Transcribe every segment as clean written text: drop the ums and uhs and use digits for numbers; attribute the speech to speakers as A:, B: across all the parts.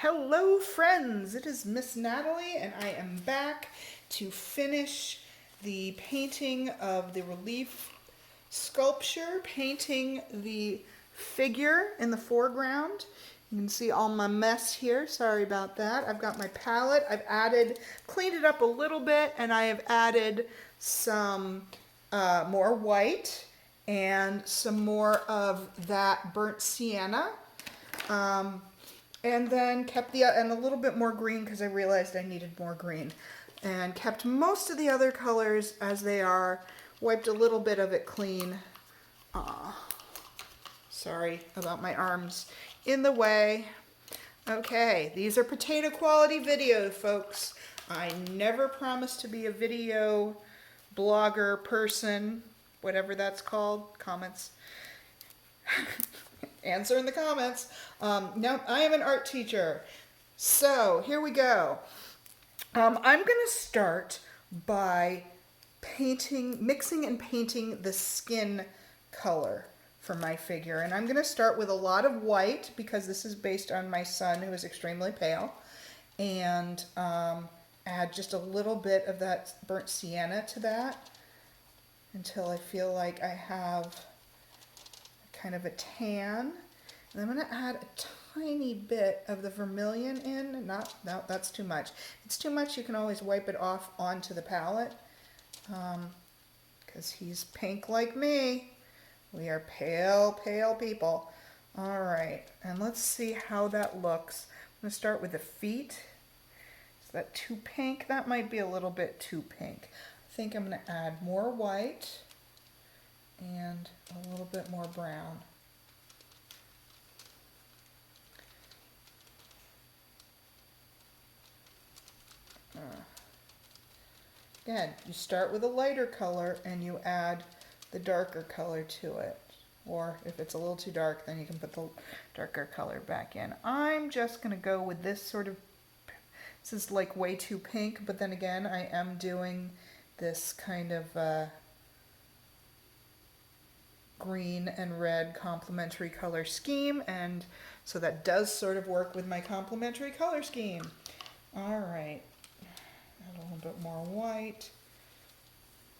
A: Hello friends, it is Miss Natalie and I am back to finish the painting of the relief sculpture, painting the figure in the foreground. You can see all my mess here, sorry about that. I've got my palette, cleaned it up a little bit, and I have added some more white and some more of that burnt sienna. And then kept and a little bit more green because I realized I needed more green. And kept most of the other colors as they are. Wiped a little bit of it clean. Sorry about my arms in the way. Okay, these are potato quality videos, folks. I never promised to be a video blogger person, whatever that's called, comments. Answer in the comments. No, I am an art teacher. So here we go. I'm going to start by mixing and painting the skin color for my figure. And I'm going to start with a lot of white because this is based on my son who is extremely pale. And add just a little bit of that burnt sienna to that until I feel like I have kind of a tan. And I'm going to add a tiny bit of the vermilion in. No, that's too much. If it's too much, you can always wipe it off onto the palette because he's pink like me. We are pale, pale people. All right, and let's see how that looks. I'm going to start with the feet. Is that too pink? That might be a little bit too pink. I think I'm going to add more white and a little bit more brown. Again, you start with a lighter color and you add the darker color to it. Or if it's a little too dark, then you can put the darker color back in. I'm just going to go with this sort of, this is like way too pink, but then again, I am doing this kind of green and red complementary color scheme, and so that does sort of work with my complementary color scheme. All right, add a little bit more white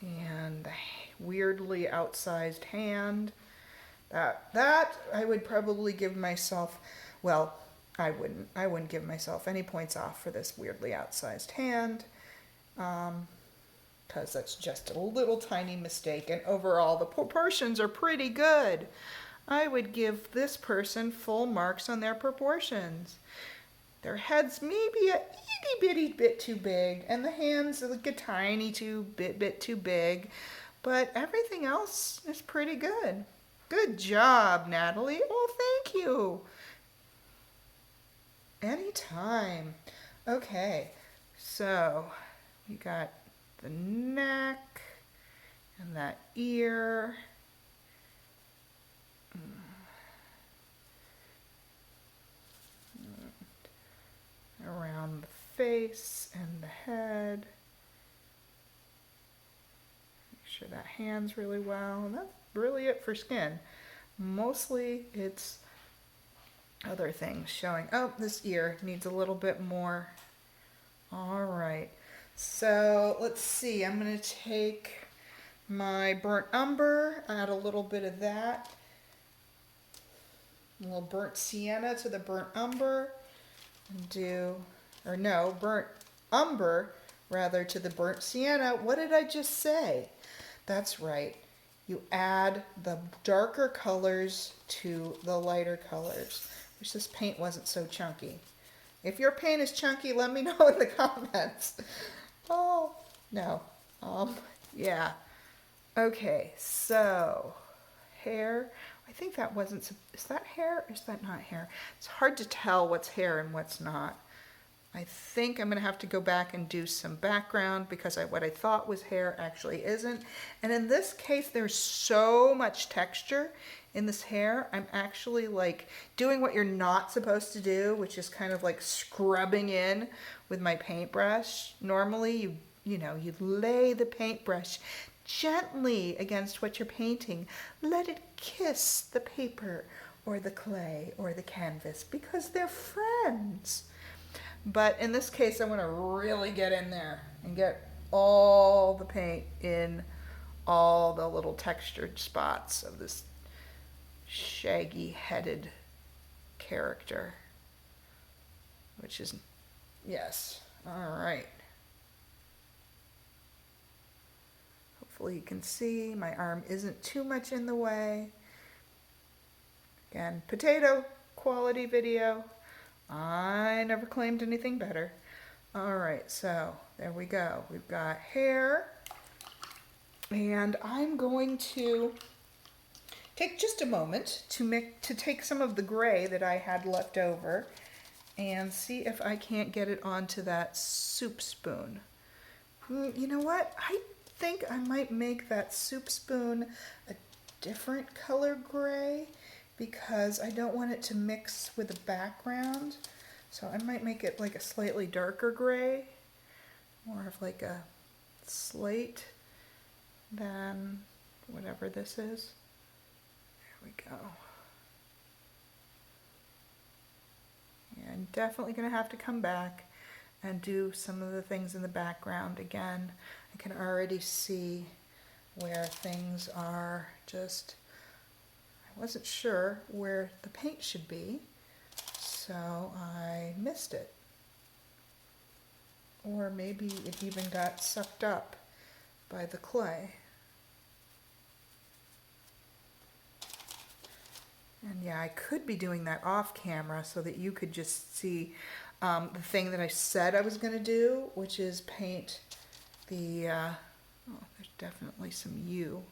A: and the weirdly outsized hand. That I would probably give myself, well, I wouldn't give myself any points off for this weirdly outsized hand. Because that's just a little tiny mistake, and overall the proportions are pretty good. I would give this person full marks on their proportions. Their head's maybe a itty bitty bit too big, and the hands are like a tiny bit too big, but everything else is pretty good. Good job, Natalie. Oh, thank you. Anytime. Okay, so we got the neck and that ear. Around the face and the head. Make sure that hand's really well. And that's really it for skin. Mostly it's other things showing. Oh, this ear needs a little bit more. All right. So let's see, I'm going to take my burnt umber, add a little bit of that, a little burnt sienna to the burnt umber, and burnt umber rather to the burnt sienna. What did I just say? That's right. You add the darker colors to the lighter colors. Wish this paint wasn't so chunky. If your paint is chunky, let me know in the comments. Oh, no. Yeah. Okay, so hair. I think that wasn't, is that hair or is that not hair? It's hard to tell what's hair and what's not. I think I'm going to have to go back and do some background because what I thought was hair actually isn't. And in this case, there's so much texture in this hair. I'm actually like doing what you're not supposed to do, which is kind of like scrubbing in with my paintbrush. Normally, you lay the paintbrush gently against what you're painting. Let it kiss the paper or the clay or the canvas because they're friends. But in this case, I want to really get in there and get all the paint in all the little textured spots of this shaggy headed character, which is, yes, all right. Hopefully you can see my arm isn't too much in the way. Again, potato quality video. I never claimed anything better. All right, so there we go. We've got hair, and I'm going to take just a moment to take some of the gray that I had left over and see if I can't get it onto that soup spoon. You know what? I think I might make that soup spoon a different color gray because I don't want it to mix with the background. So I might make it like a slightly darker gray, more of like a slate than whatever this is. There we go. Yeah, I'm definitely going to have to come back and do some of the things in the background again. I can already see where things are just, I wasn't sure where the paint should be, so I missed it. Or maybe it even got sucked up by the clay. And yeah, I could be doing that off camera so that you could just see the thing that I said I was going to do, which is paint the, oh, there's definitely some U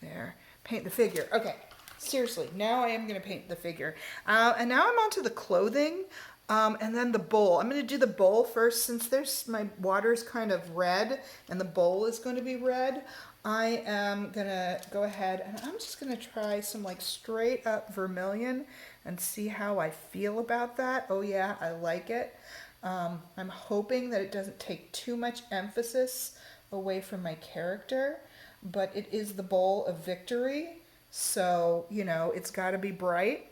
A: there. Paint the figure. Okay, seriously, now I am going to paint the figure. And now I'm on to the clothing and then the bowl. I'm going to do the bowl first since my water's kind of red and the bowl is going to be red. I am going to go ahead and I'm just going to try some like straight up vermilion and see how I feel about that. Oh yeah, I like it. I'm hoping that it doesn't take too much emphasis away from my character, but it is the bowl of victory. So, you know, it's got to be bright.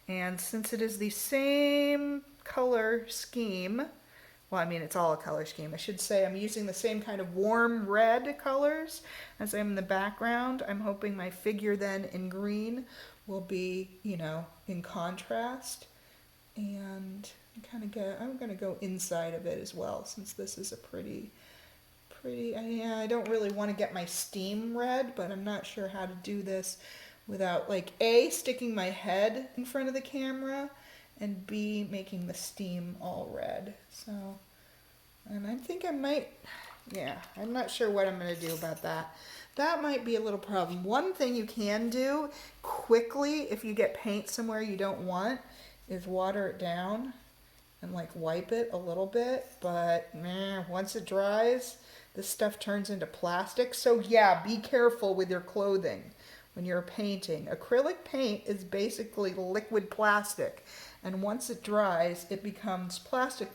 A: And since it is the same color scheme, well, I mean, it's all a color scheme. I should say I'm using the same kind of warm red colors as I'm in the background. I'm hoping my figure then in green will be, you know, in contrast. And I'm going to go inside of it as well, since this is a pretty, yeah, I don't really want to get my steam red, but I'm not sure how to do this without, like, A, sticking my head in front of the camera, and B, making the steam all red. So, and I think I might, yeah, I'm not sure what I'm going to do about that. That might be a little problem. One thing you can do quickly if you get paint somewhere you don't want is water it down and like wipe it a little bit, but once it dries, this stuff turns into plastic. So yeah, be careful with your clothing when you're painting. Acrylic paint is basically liquid plastic, and once it dries, it becomes plastic.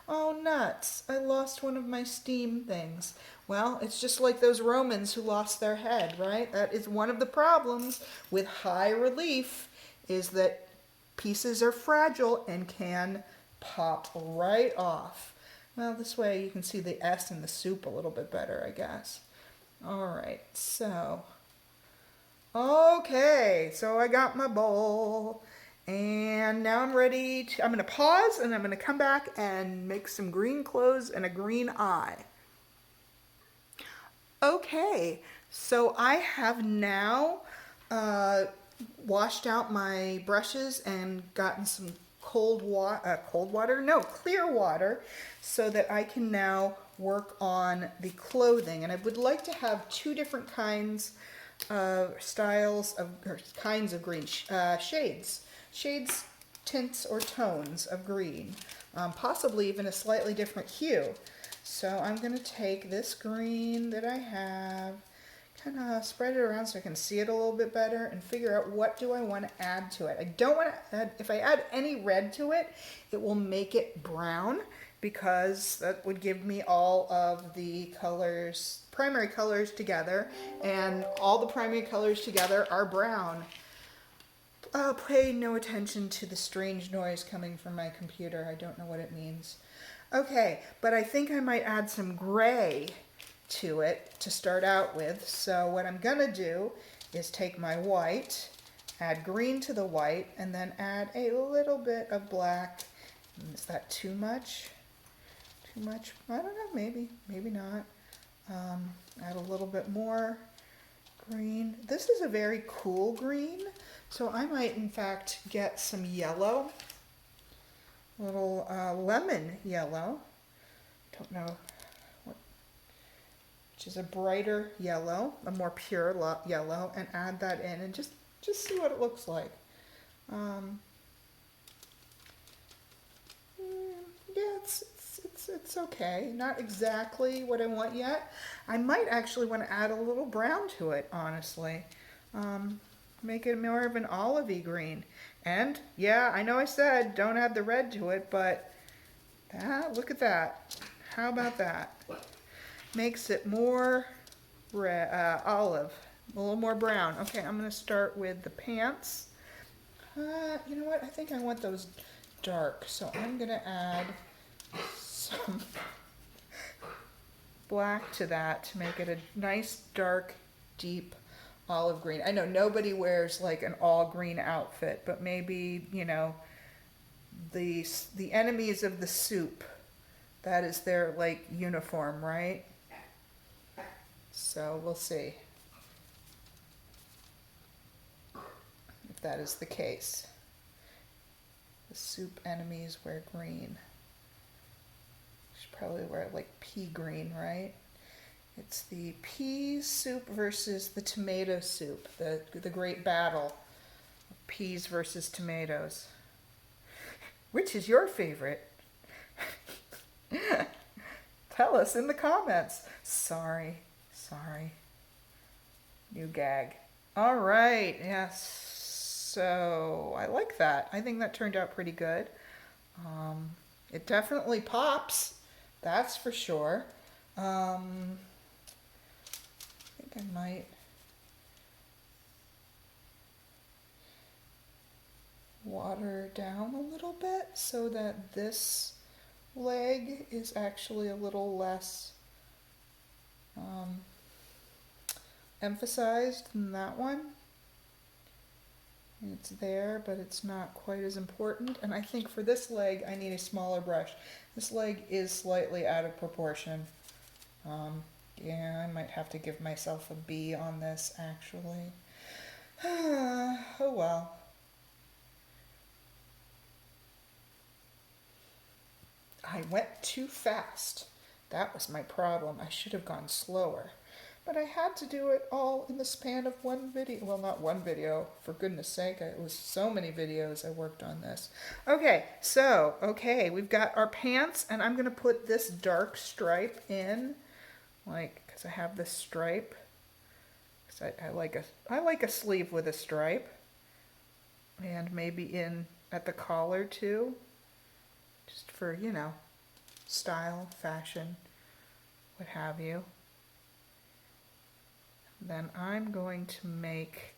A: Oh, nuts, I lost one of my steam things. Well, it's just like those Romans who lost their head, right? That is one of the problems with high relief, is that pieces are fragile and can pop right off. Well, this way you can see the S in the soup a little bit better, I guess. All right, so, okay, so I got my bowl, and now I'm ready to, I'm going to pause, and I'm going to come back and make some green clothes and a green eye. Okay, so I have now washed out my brushes and gotten some clear water, so that I can now work on the clothing. And I would like to have two different kinds of kinds of green shades, tints or tones of green, possibly even a slightly different hue. So I'm going to take this green that I have, kind of spread it around so I can see it a little bit better and figure out what do I want to add to it. I don't want to add, if I add any red to it, it will make it brown, because that would give me all of the colors, primary colors together, and all the primary colors together are brown. pay no attention to the strange noise coming from my computer. I don't know what it means. Okay, but I think I might add some gray to it to start out with. So what I'm gonna do is take my white, add green to the white, and then add a little bit of black. Is that too much? Too much? I don't know, maybe, maybe not. Add a little bit more green. This is a very cool green, so I might in fact get some yellow, little lemon yellow. Don't know what, which is a brighter yellow, a more pure yellow, and add that in and just see what it looks like. Yeah, it's okay. Not exactly what I want yet. I might actually want to add a little brown to it, honestly. Make it more of an olivey green. And yeah, I know I said don't add the red to it, but look at that. How about that? Makes it more olive, a little more brown. Okay, I'm going to start with the pants. You know what? I think I want those dark, so I'm going to add some black to that to make it a nice, dark, deep olive green. I know nobody wears like an all green outfit, but maybe, you know, the enemies of the soup, that is their like uniform, right? So we'll see if that is the case. The soup enemies wear green. Should probably wear like pea green, right? It's the pea soup versus the tomato soup, the great battle of peas versus tomatoes. Which is your favorite? Tell us in the comments. Sorry. New gag. All right, yes. So I like that. I think that turned out pretty good. It definitely pops, that's for sure. I think I might water down a little bit so that this leg is actually a little less emphasized than that one. It's there, but it's not quite as important. And I think for this leg, I need a smaller brush. This leg is slightly out of proportion. Yeah, I might have to give myself a B on this, actually. Oh well. I went too fast. That was my problem. I should have gone slower. But I had to do it all in the span of one video. Well, not one video, for goodness sake. It was so many videos I worked on this. Okay, so, we've got our pants, and I'm going to put this dark stripe in, like, because I have this stripe. Because I like a sleeve with a stripe. And maybe in at the collar, too. Just for, you know, style, fashion, what have you. Then I'm going to make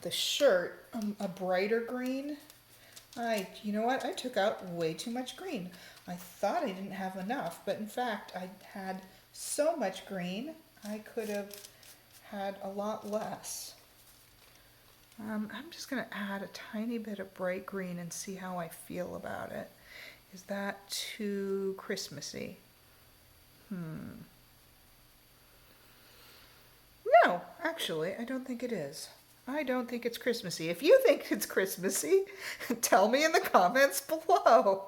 A: the shirt a brighter green. You know what? I took out way too much green. I thought I didn't have enough, but in fact I had so much green I could have had a lot less. I'm just going to add a tiny bit of bright green and see how I feel about it. Is that too Christmassy? No, actually, I don't think it is. I don't think it's Christmassy. If you think it's Christmassy, tell me in the comments below.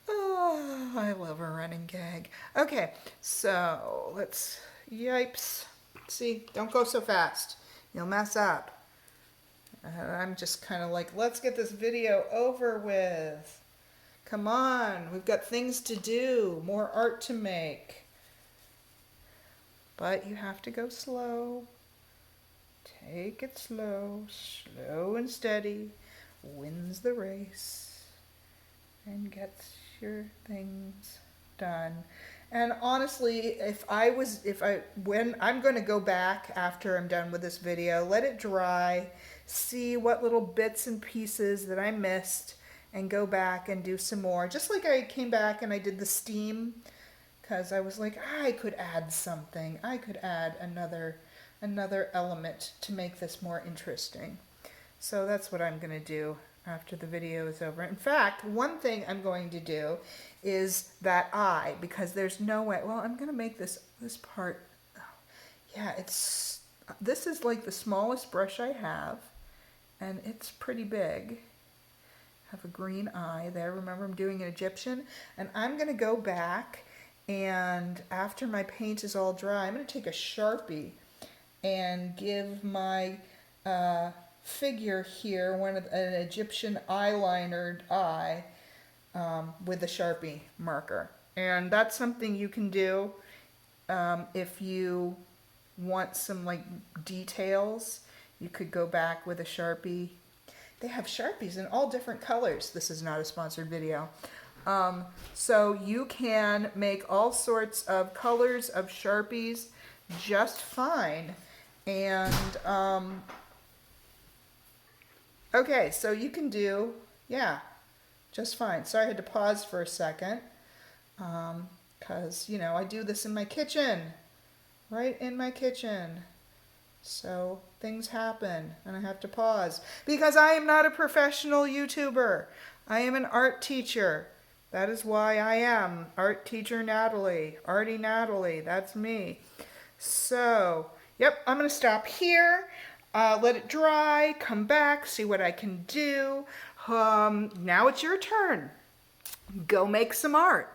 A: Oh, I love a running gag. Okay, so yipes. See, don't go so fast. You'll mess up. I'm just kind of like, let's get this video over with. Come on, we've got things to do, more art to make. But you have to go slow. Take it slow, slow and steady, wins the race and gets your things. done. And honestly, when I'm going to go back after I'm done with this video, let it dry, see what little bits and pieces that I missed, and go back and do some more. Just like I came back and I did the steam, because I was like, I could add something. I could add another element to make this more interesting. So that's what I'm going to do after the video is over. In fact, one thing I'm going to do is that eye, because there's no way, well, I'm going to make this part, yeah, this is like the smallest brush I have, and it's pretty big. Have a green eye there. Remember, I'm doing an Egyptian, and I'm going to go back, and after my paint is all dry, I'm going to take a Sharpie and give my figure here an Egyptian eyelinered eye with a Sharpie marker. And that's something you can do if you want some like details. You could go back with a Sharpie. They have Sharpies in all different colors. This is not a sponsored video. So you can make all sorts of colors of Sharpies just fine. And okay, so you can do, yeah, just fine. Sorry I had to pause for a second, because, you know, I do this in my kitchen, right in my kitchen. So things happen, and I have to pause, because I am not a professional YouTuber. I am an art teacher. That is why I am Art Teacher Natalie, Artie Natalie, that's me. So, yep, I'm going to stop here. Let it dry, come back, see what I can do. Now it's your turn. Go make some art.